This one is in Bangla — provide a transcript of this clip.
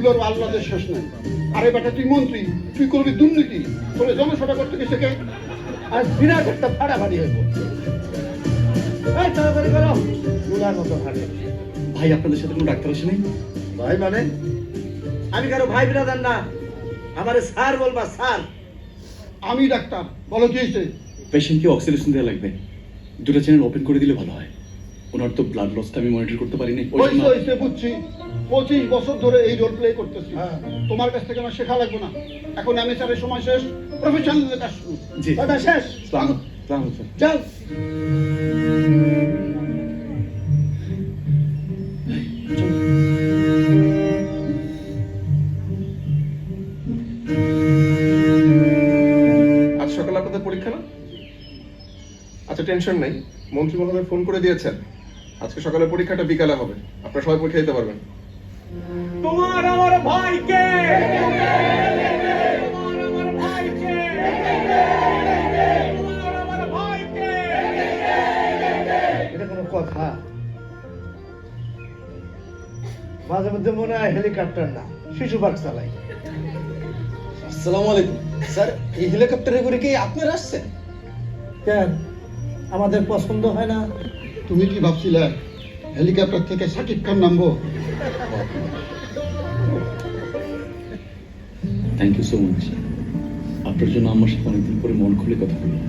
এগুলোর আল্লাদের শেষ নাই। আরে বেটা, তুই মন্ত্রী, তুই করবি দুর্নীতি, তোরে জনসেবা করতে গেছে কে? আর বিরাট একটা ফাড়াফাড়ি হইব। এই তাড়াতাড়ি করো, গুলার মতো হাঁটে। ভাই আপনাদের সাথে কোনো ডাক্তার আসে নাই? ভাই মানে? আমি কারো ভাই বিরাদার না, আমারে স্যার বলবা, স্যার। আমি ডাক্তার, বলো কি হয়েছে? পেশেন্টকে অক্সিজেন দেওয়া লাগবে, দুটো চ্যানেল ওপেন করে দিলে ভালো হয়। ওনার তো ব্লাড লসটা আমি মনিটর করতে পারিনি। হয়েছে হয়েছে, বুঝছি। 25 বছর ধরে এই রোল প্লে করতেছি। হ্যাঁ। তোমার কাছ থেকে আমার শেখা লাগবে না। এখন আমি স্যারের সময় শেষ, প্রফেশনালদের কাজ শুরু। জি। কথা শেষ। সালাম স্যার। চল। আজ সকালে আপনাদের পরীক্ষা না? আচ্ছা, টেনশন নেই, মন্ত্রী মহোদয় ফোন করে দিয়েছেন আজকে সকালে পরীক্ষাটা বিকালে হবে, আপনারা সবাই পরীক্ষা দিতে পারবেন। তোমার আমার ভাইকে, তোমার আমার ভাইকে, তোমার আমার ভাইকে। এটা কোনো কথা? মাঝে মধ্যে মনে হয় হেলিকপ্টার না, শিশু পার্ক চালাই। আসসালামু আলাইকুম স্যার, এই হেলিকপ্টারে করে কি আপনারা আসছেন? কেন, আমাদের পছন্দ হয় না? তুমি কি ভাবছিলে হেলিকপ্টার থেকে সাকিব খান নামবো? Thank you so much. আপনার জন্য আমার সাথে অনেকদিন পরে মন খুলে কথা বললাম।